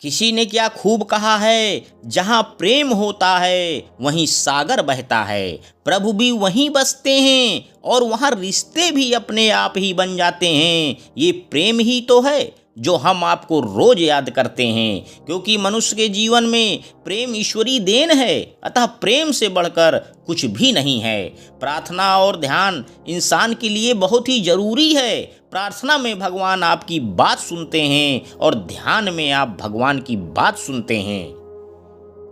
किसी ने क्या खूब कहा है, जहाँ प्रेम होता है वहीं सागर बहता है। प्रभु भी वहीं बसते हैं और वहाँ रिश्ते भी अपने आप ही बन जाते हैं। ये प्रेम ही तो है जो हम आपको रोज याद करते हैं, क्योंकि मनुष्य के जीवन में प्रेम ईश्वरीय देन है। अतः प्रेम से बढ़कर कुछ भी नहीं है। प्रार्थना और ध्यान इंसान के लिए बहुत ही जरूरी है। प्रार्थना में भगवान आपकी बात सुनते हैं और ध्यान में आप भगवान की बात सुनते हैं।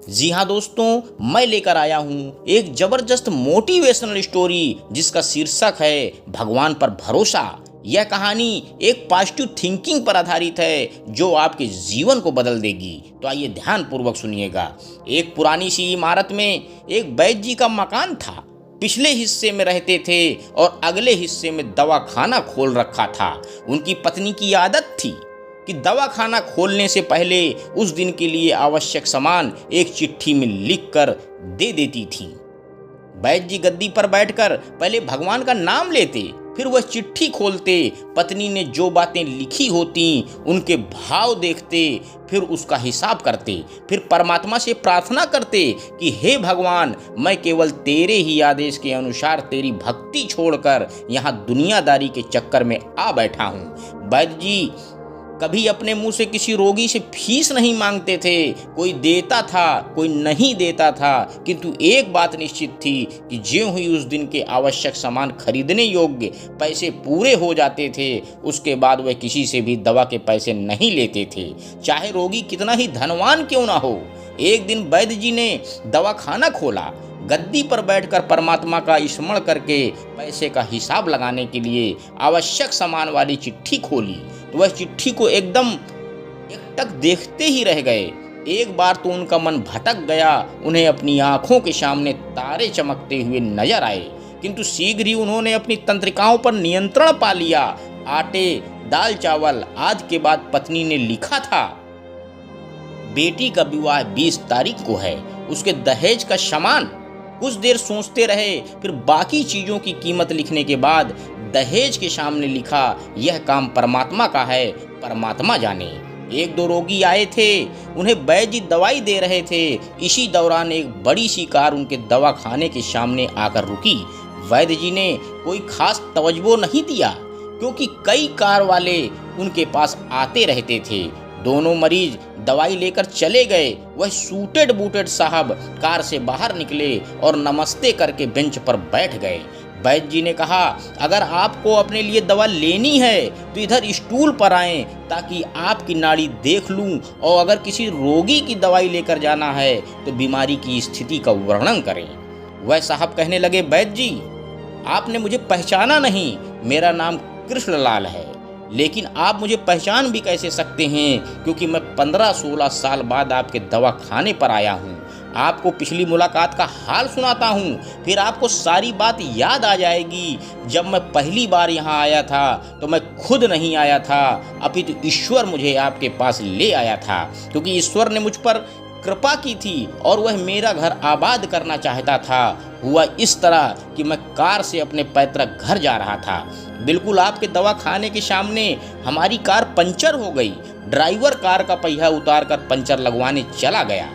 जी हाँ दोस्तों, मैं लेकर आया हूँ एक जबरदस्त मोटिवेशनल स्टोरी जिसका शीर्षक है भगवान पर भरोसा। यह कहानी एक पॉजिटिव थिंकिंग पर आधारित है जो आपके जीवन को बदल देगी। तो आइए ध्यान पूर्वक सुनिएगा। एक पुरानी सी इमारत में एक वैद्य जी का मकान था। पिछले हिस्से में रहते थे और अगले हिस्से में दवाखाना खोल रखा था। उनकी पत्नी की आदत थी कि दवाखाना खोलने से पहले उस दिन के लिए आवश्यक सामान एक चिट्ठी में लिखकर दे देती थी। वैद्य जी गद्दी पर बैठकर पहले भगवान का नाम लेते, फिर वह चिट्ठी खोलते, पत्नी ने जो बातें लिखी होती उनके भाव देखते, फिर उसका हिसाब करते, फिर परमात्मा से प्रार्थना करते कि हे भगवान, मैं केवल तेरे ही आदेश के अनुसार तेरी भक्ति छोड़कर यहाँ दुनियादारी के चक्कर में आ बैठा हूँ। वैद्य जी कभी अपने मुंह से किसी रोगी से फीस नहीं मांगते थे। कोई देता था, कोई नहीं देता था, किंतु एक बात निश्चित थी कि ज्यों ही उस दिन के आवश्यक सामान खरीदने योग्य पैसे पूरे हो जाते थे, उसके बाद वह किसी से भी दवा के पैसे नहीं लेते थे, चाहे रोगी कितना ही धनवान क्यों ना हो। एक दिन वैद्य जी ने दवाखाना खोला। गद्दी पर बैठकर परमात्मा का स्मरण करके पैसे का हिसाब लगाने के लिए आवश्यक सामान वाली चिट्ठी खोली तो वह चिट्ठी को एकदम एकटक देखते ही रह गए। एक बार तो उनका मन भटक गया। उन्हें अपनी आंखों के सामने तारे चमकते हुए नजर आए, किंतु शीघ्र ही उन्होंने अपनी तंत्रिकाओं पर नियंत्रण पा लिया। आटे, दाल, चावल आदि के बाद पत्नी ने लिखा था, बेटी का विवाह 20 तारीख को है, उसके दहेज का सामान। कुछ देर सोचते रहे, फिर बाकी चीजों की कीमत लिखने के बाद दहेज के सामने लिखा, यह काम परमात्मा का है, परमात्मा जाने। एक दो रोगी आए थे, उन्हें वैद्य जी दवाई दे रहे थे। इसी दौरान एक बड़ी सी कार उनके दवाखाने के सामने आकर रुकी। वैद्य जी ने कोई खास तवज्जो नहीं दिया, क्योंकि कई कार वाले उनके पास आते रहते थे। दोनों मरीज दवाई लेकर चले गए। वह सूटेड बूटेड साहब कार से बाहर निकले और नमस्ते करके बेंच पर बैठ गए। वैद्य जी ने कहा, अगर आपको अपने लिए दवा लेनी है तो इधर स्टूल पर आएं ताकि आपकी नाड़ी देख लूं, और अगर किसी रोगी की दवाई लेकर जाना है तो बीमारी की स्थिति का वर्णन करें। वह साहब कहने लगे, वैद्य जी आपने मुझे पहचाना नहीं, मेरा नाम कृष्णलाल है, लेकिन आप मुझे पहचान भी कैसे सकते हैं, क्योंकि मैं 15-16 साल बाद आपके दवाखाने पर आया हूँ। आपको पिछली मुलाकात का हाल सुनाता हूँ, फिर आपको सारी बात याद आ जाएगी। जब मैं पहली बार यहाँ आया था तो मैं खुद नहीं आया था, अपितु ईश्वर मुझे आपके पास ले आया था, क्योंकि ईश्वर ने मुझ पर कृपा की थी और वह मेरा घर आबाद करना चाहता था। हुआ इस तरह कि मैं कार से अपने पैतृक घर जा रहा था। बिल्कुल आपके दवाखाने के सामने हमारी कार पंचर हो गई। ड्राइवर कार का पहिया उतारकर पंचर लगवाने चला गया।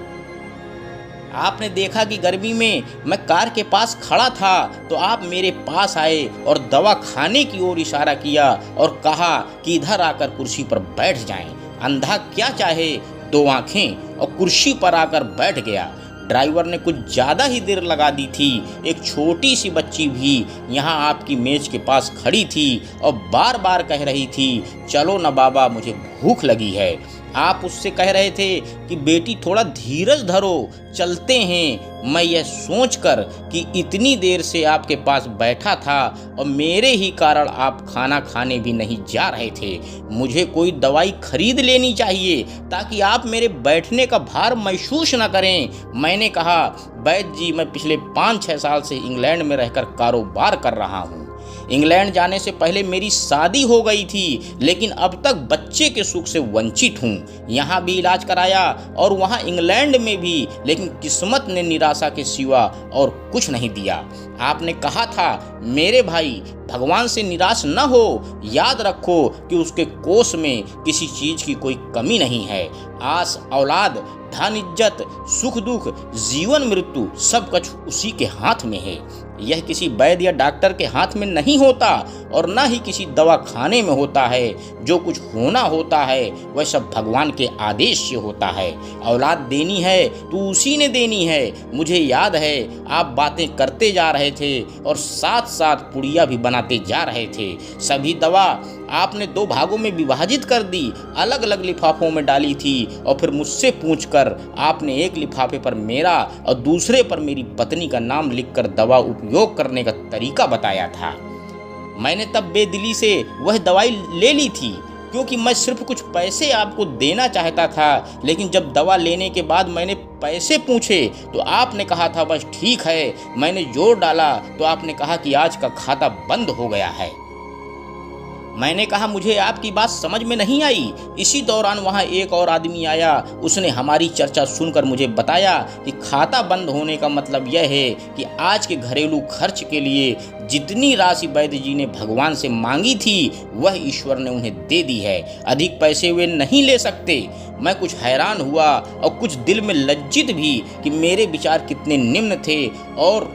आपने देखा कि गर्मी में मैं कार के पास खड़ा था तो आप मेरे पास आए और दवाखाने की ओर इशारा किया और कहा कि इधर आकर कुर्सी पर बैठ जाएं। अंधा क्या चाहे, 2 आंखें, और कुर्सी पर आकर बैठ गया। ड्राइवर ने कुछ ज़्यादा ही देर लगा दी थी। एक छोटी सी बच्ची भी यहाँ आपकी मेज के पास खड़ी थी और बार बार कह रही थी, चलो ना बाबा, मुझे भूख लगी है। आप उससे कह रहे थे कि बेटी थोड़ा धीरज धरो, चलते हैं। मैं यह सोचकर कि इतनी देर से आपके पास बैठा था और मेरे ही कारण आप खाना खाने भी नहीं जा रहे थे, मुझे कोई दवाई खरीद लेनी चाहिए ताकि आप मेरे बैठने का भार महसूस न करें। मैंने कहा, वैद्य जी मैं पिछले 5-6 साल से इंग्लैंड में रहकर कारोबार कर रहा हूँ। इंग्लैंड जाने से पहले मेरी शादी हो गई थी, लेकिन अब तक बच्चे के सुख से वंचित हूँ। यहाँ भी इलाज कराया और वहाँ इंग्लैंड में भी, लेकिन किस्मत ने निराशा के सिवा और कुछ नहीं दिया। आपने कहा था मेरे भाई, भगवान से निराश न हो, याद रखो कि उसके कोष में किसी चीज की कोई कमी नहीं है। आस, औलाद, धन, इज्जत, सुख दुख, जीवन मृत्यु सब कुछ उसी के हाथ में है। यह किसी वैद्य या डॉक्टर के हाथ में नहीं होता और न ही किसी दवा खाने में होता है। जो कुछ होना होता है वह सब भगवान के आदेश से होता है। औलाद देनी है तो उसी ने देनी है। मुझे याद है आप बातें करते जा रहे थे और साथ साथ पुड़िया भी बनाते जा रहे थे। सभी दवा आपने 2 भागों में विभाजित कर दी, अलग अलग लिफाफों में डाली थी और फिर मुझसे पूछकर आपने एक लिफाफे पर मेरा और दूसरे पर मेरी पत्नी का नाम लिखकर दवा उपयोग करने का तरीका बताया था। मैंने तब बेदिली से वह दवाई ले ली थी, क्योंकि मैं सिर्फ कुछ पैसे आपको देना चाहता था। लेकिन जब दवा लेने के बाद मैंने पैसे पूछे तो आपने कहा था बस ठीक है। मैंने जोर डाला तो आपने कहा कि आज का खाता बंद हो गया है। मैंने कहा मुझे आपकी बात समझ में नहीं आई। इसी दौरान वहाँ एक और आदमी आया। उसने हमारी चर्चा सुनकर मुझे बताया कि खाता बंद होने का मतलब यह है कि आज के घरेलू खर्च के लिए जितनी राशि वैद्य जी ने भगवान से मांगी थी वह ईश्वर ने उन्हें दे दी है। अधिक पैसे वे नहीं ले सकते। मैं कुछ हैरान हुआ और कुछ दिल में लज्जित भी कि मेरे विचार कितने निम्न थे और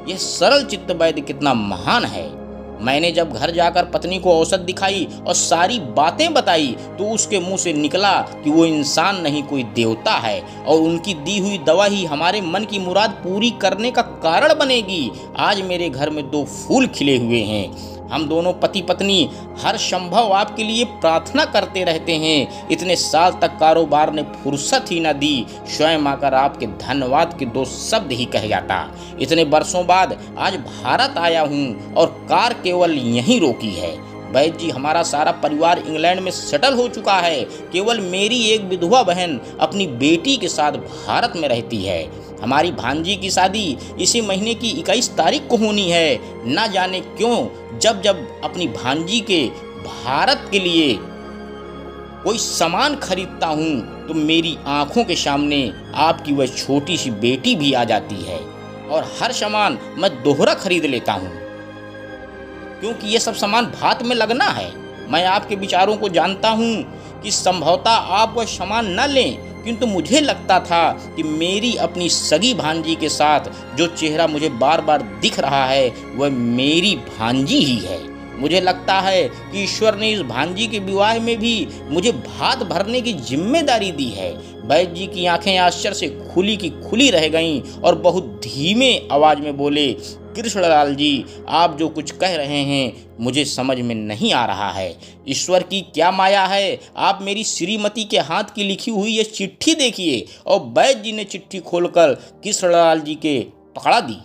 यह सरल चित्त वैद्य कितना महान है। मैंने जब घर जाकर पत्नी को औषध दिखाई और सारी बातें बताई तो उसके मुंह से निकला कि वो इंसान नहीं कोई देवता है और उनकी दी हुई दवा ही हमारे मन की मुराद पूरी करने का कारण बनेगी। आज मेरे घर में 2 फूल खिले हुए हैं। हम दोनों पति पत्नी हर संभव आपके लिए प्रार्थना करते रहते हैं। इतने साल तक कारोबार ने फुर्सत ही न दी, स्वयं आकर आपके धन्यवाद के 2 शब्द ही कह जाता। इतने वर्षों बाद आज भारत आया हूँ और कार केवल यहीं रोकी है। वैद्य जी, हमारा सारा परिवार इंग्लैंड में सेटल हो चुका है। केवल मेरी एक विधवा बहन अपनी बेटी के साथ भारत में रहती है। हमारी भांजी की शादी इसी महीने की 21 तारीख को होनी है। न जाने क्यों जब जब अपनी भांजी के भारत के लिए कोई सामान खरीदता हूँ तो मेरी आंखों के सामने आपकी वह छोटी सी बेटी भी आ जाती है और हर सामान मैं दोहरा खरीद लेता हूँ, क्योंकि ये सब सामान भात में लगना है। मैं आपके विचारों को जानता हूँ कि संभवतः आप वह सामान न लें, किंतु मुझे लगता था कि मेरी अपनी सगी भांजी के साथ जो चेहरा मुझे बार बार दिख रहा है वह मेरी भांजी ही है। मुझे लगता है कि ईश्वर ने इस भांजी के विवाह में भी मुझे भात भरने की जिम्मेदारी दी है। वैद्य जी की आंखें आश्चर्य से खुली की खुली रह गईं और बहुत धीमे आवाज में बोले, कृष्णलाल जी, आप जो कुछ कह रहे हैं मुझे समझ में नहीं आ रहा है। ईश्वर की क्या माया है। आप मेरी श्रीमती के हाथ की लिखी हुई ये चिट्ठी देखिए। और वैद्य जी ने चिट्ठी खोलकर कृष्णलाल जी के पकड़ा दी।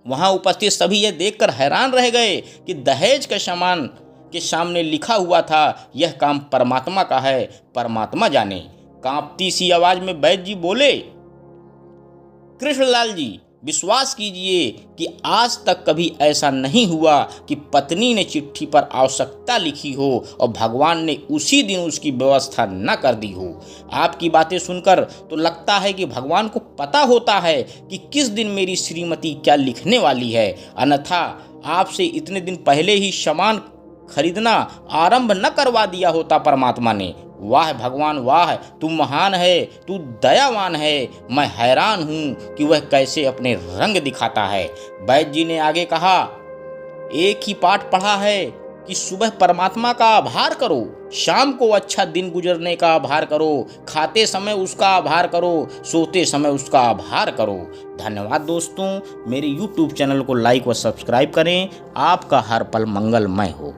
वहां उपस्थित सभी यह देखकर हैरान रह गए कि दहेज के सामान के सामने लिखा हुआ था, यह काम परमात्मा का है, परमात्मा जाने। कांपती सी आवाज में वैद्य जी बोले, कृष्णलाल जी, विश्वास कीजिए कि आज तक कभी ऐसा नहीं हुआ कि पत्नी ने चिट्ठी पर आवश्यकता लिखी हो और भगवान ने उसी दिन उसकी व्यवस्था न कर दी हो। आपकी बातें सुनकर तो लगता है कि भगवान को पता होता है कि किस दिन मेरी श्रीमती क्या लिखने वाली है, अन्यथा आपसे इतने दिन पहले ही सामान खरीदना आरंभ न करवा दिया होता परमात्मा ने। वाह भगवान वाह, तू महान है, तू दयावान है। मैं हैरान हूँ कि वह कैसे अपने रंग दिखाता है। वैद्य जी ने आगे कहा, एक ही पाठ पढ़ा है कि सुबह परमात्मा का आभार करो, शाम को अच्छा दिन गुजरने का आभार करो, खाते समय उसका आभार करो, सोते समय उसका आभार करो। धन्यवाद दोस्तों, मेरे YouTube चैनल को लाइक व सब्सक्राइब करें। आपका हर पल मंगलमय हो।